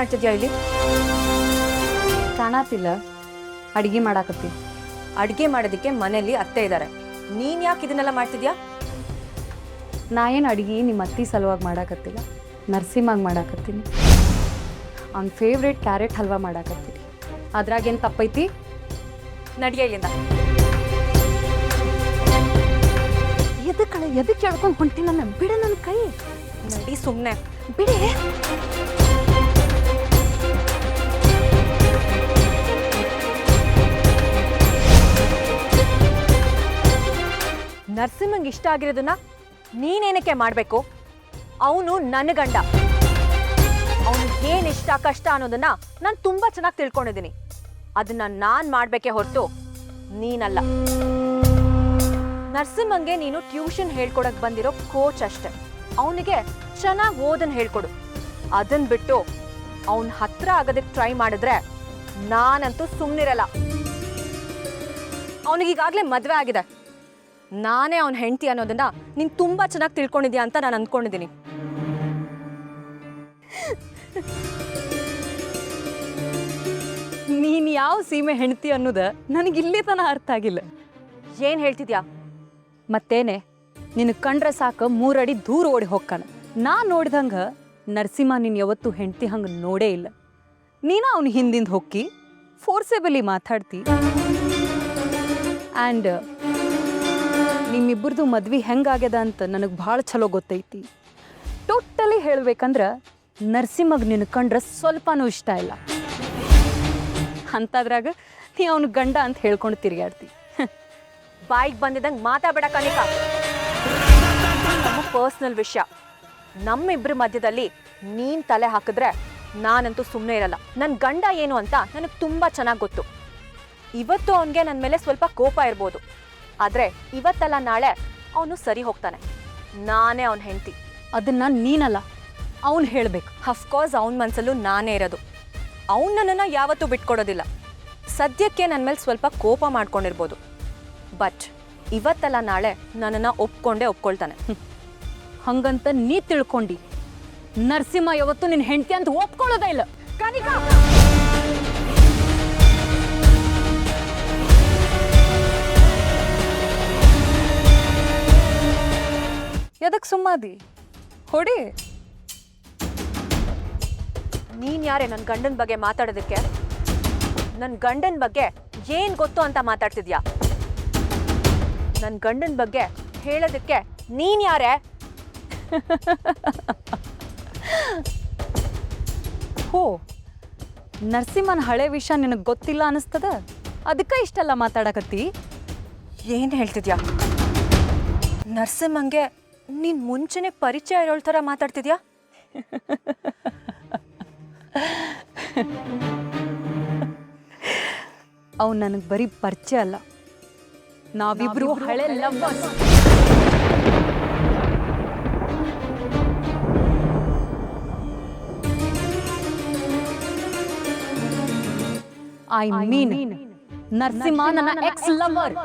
ಮಾಡ್ತಿದ್ಯಾ ಇಲ್ಲಿ? ಕಾಣತಿಲ್ಲ, ಅಡಿಗೆ ಮಾಡಾಕತ್ತಿ. ಅಡ್ಗೆ ಮಾಡೋದಕ್ಕೆ ಮನೇಲಿ ಅತ್ತೆ ಇದ್ದಾರೆ, ನೀನ್ ಯಾಕೆ ಇದನ್ನೆಲ್ಲ ಮಾಡ್ತಿದ್ಯಾ? ನಾ ಏನು ಅಡಿಗೆ ನಿಮ್ಮ ಅತ್ತಿ ಸಲುವಾಗಿ ಮಾಡಾಕತ್ತಿಲ್ಲ, ನರಸಿಂಹಂಗೆ ಮಾಡಾಕತ್ತೀನಿ. ಅವ್ನ ಫೇವ್ರೇಟ್ ಕ್ಯಾರೆಟ್ ಹಲ್ವಾ ಮಾಡಾಕತ್ತೀನಿ. ಅದ್ರಾಗೇನು ತಪ್ಪೈತಿ? ನಡಿಯ ಇಲ್ಲಿಂದ. ಎದಕ್ಕೆ ಹೇಳ್ಕೊಂಡು ಹೊಂಟಿ ನನ್ನ ಬಿಡ, ನನ್ನ ಕೈ ನಡಿ ಸುಮ್ಮನೆ ಬಿಡಿ. ನರಸಿಂಹಂಗೆ ಇಷ್ಟ ಆಗಿರೋದನ್ನ ನೀನೇನಕ್ಕೆ ಮಾಡಬೇಕು? ಅವನು ನನ್ನ ಗಂಡ, ಅವನಿಗೆ ಏನು ಇಷ್ಟ ಕಷ್ಟ ಅನ್ನೋದನ್ನ ನಾನು ತುಂಬ ಚೆನ್ನಾಗಿ ತಿಳ್ಕೊಂಡಿದ್ದೀನಿ. ಅದನ್ನ ನಾನು ಮಾಡಬೇಕೇ ಹೊರತು ನೀನಲ್ಲ. ನರಸಿಂಹಂಗೆ ನೀನು ಟ್ಯೂಷನ್ ಹೇಳ್ಕೊಡಕ್ ಬಂದಿರೋ ಕೋಚ್ ಅಷ್ಟೆ. ಅವನಿಗೆ ಚೆನ್ನಾಗಿ ಓದನ್ ಹೇಳ್ಕೊಡು. ಅದನ್ನ ಬಿಟ್ಟು ಅವನ ಹತ್ರ ಆಗೋದಕ್ಕೆ ಟ್ರೈ ಮಾಡಿದ್ರೆ ನಾನಂತೂ ಸುಮ್ಮನಿರಲ್ಲ. ಅವನಿಗೀಗಾಗಲೇ ಮದುವೆ ಆಗಿದೆ, ನಾನೇ ಅವನ ಹೆಂಡತಿ ಅನ್ನೋದನ್ನ ನೀನು ತುಂಬ ಚೆನ್ನಾಗಿ ತಿಳ್ಕೊಂಡಿದ್ಯಾ ಅಂತ ನಾನು ಅಂದ್ಕೊಂಡಿದ್ದೀನಿ. ನೀನು ಯಾವ ಸೀಮೆ ಹೆಂಡತಿ ಅನ್ನೋದು ನನಗಿಲ್ಲೇ ತನ ಅರ್ಥ ಆಗಿಲ್ಲ. ಏನು ಹೇಳ್ತಿದ್ಯಾ? ಮತ್ತೇನೆ, ನಿನ್ನ ಕಂಡ್ರೆ ಸಾಕು 3 ಅಡಿ ದೂರ ಓಡಿ ಹೋಗ್ಕಾನ. ನಾ ನೋಡ್ದಂಗೆ ನರಸಿಂಹ ನೀನು ಯಾವತ್ತೂ ಹೆಂಡತಿ ಹಂಗೆ ನೋಡೇ ಇಲ್ಲ. ನೀನು ಅವನ ಹಿಂದಿಂದ ಹೊಕ್ಕಿ ಫೋರ್ಸೇಬಲಿ ಮಾತಾಡ್ತಿ. ಆ್ಯಂಡ್ ನಿಮ್ಮಿಬ್ಬರದು ಮದ್ವೆ ಹೆಂಗಾಗ್ಯದ ಅಂತ ನನಗೆ ಭಾಳ ಚಲೋ ಗೊತ್ತೈತಿ. ಟೋಟಲಿ ಹೇಳ್ಬೇಕಂದ್ರೆ ನರಸಿಂಹಗೆ ನಿನ್ನ ಕಂಡ್ರೆ ಸ್ವಲ್ಪನೂ ಇಷ್ಟ ಇಲ್ಲ. ಅಂಥದ್ರಾಗ ನೀ ಅವನ ಗಂಡ ಅಂತ ಹೇಳ್ಕೊಂಡು ತಿರುಗಾಡ್ತಿ. ಬಾಯಿಗೆ ಬಂದಿದ್ದಂಗೆ ಮಾತಾಡಬೇಡ ಕನಿಕಾ. ನಮ್ಮ ಪರ್ಸ್ನಲ್ ವಿಷಯ, ನಮ್ಮಿಬ್ಬರ ಮಧ್ಯದಲ್ಲಿ ನೀನು ತಲೆ ಹಾಕಿದ್ರೆ ನಾನಂತೂ ಸುಮ್ಮನೆ ಇರಲ್ಲ. ನನ್ನ ಗಂಡ ಏನು ಅಂತ ನನಗೆ ತುಂಬ ಚೆನ್ನಾಗಿ ಗೊತ್ತು. ಇವತ್ತು ಅವನಿಗೆ ನನ್ನ ಮೇಲೆ ಸ್ವಲ್ಪ ಕೋಪ ಇರ್ಬೋದು, ಆದರೆ ಇವತ್ತಲ್ಲ ನಾಳೆ ಅವನು ಸರಿ ಹೋಗ್ತಾನೆ. ನಾನೇ ಅವನ ಹೆಂಡತಿ. ಅದನ್ನು ನೀನಲ್ಲ, ಅವನು ಹೇಳಬೇಕು. ಅಫ್ಕೋರ್ಸ್ ಅವನ ಮನಸ್ಸಲ್ಲೂ ನಾನೇ ಇರೋದು. ಅವನು ನನ್ನನ್ನು ಯಾವತ್ತೂ ಬಿಟ್ಕೊಡೋದಿಲ್ಲ. ಸದ್ಯಕ್ಕೆ ನನ್ನ ಮೇಲೆ ಸ್ವಲ್ಪ ಕೋಪ ಮಾಡ್ಕೊಂಡಿರ್ಬೋದು, ಬಟ್ ಇವತ್ತಲ್ಲ ನಾಳೆ ನನ್ನನ್ನು ಒಪ್ಕೊಳ್ತಾನೆ. ಹಂಗಂತ ನೀ ತಿಳ್ಕೊಂಡು ನರಸಿಂಹ ಯಾವತ್ತು ನಿನ್ನ ಹೆಂಡತಿ ಅಂತ ಒಪ್ಕೊಳ್ಳೋದೇ ಇಲ್ಲ. ಕನಿಕಾ, ಎದಕ್ಕೆ ಸುಮ್ಮಾದಿ? ಹೊಡಿ. ನೀನ್ ಯಾರೇ ನನ್ನ ಗಂಡನ ಬಗ್ಗೆ ಮಾತಾಡೋದಕ್ಕೆ? ನನ್ನ ಗಂಡನ ಬಗ್ಗೆ ಏನು ಗೊತ್ತು ಅಂತ ಮಾತಾಡ್ತಿದ್ಯಾ? ನನ್ನ ಗಂಡನ ಬಗ್ಗೆ ಹೇಳೋದಕ್ಕೆ ನೀನ್ ಯಾರೇ? ಹೋ, ನರಸಿಂಹನ ಹಳೆ ವಿಷಯ ನಿನಗೆ ಗೊತ್ತಿಲ್ಲ ಅನಿಸ್ತದ, ಅದಕ್ಕೆ ಇಷ್ಟೆಲ್ಲ ಮಾತಾಡಕತ್ತಿ? ಏನು ಹೇಳ್ತಿದ್ಯಾ? ನರಸಿಂಹಂಗೆ ನೀನು ಮುಂಚೆನೆ ಪರಿಚಯ ಇರೋಳ ಥರ ಮಾತಾಡ್ತಿದ್ಯಾ? ಅವು ನನಗೆ ಬರೀ ಪರಿಚಯ ಅಲ್ಲ, ನಾವಿಬ್ರು ಹಳೆ ಲವ್ವರ್ಸ್. ಐ ಮೀನ್ ನರಸಿಂಹ ನನ್ನ ಎಕ್ಸ್ ಲವರ್.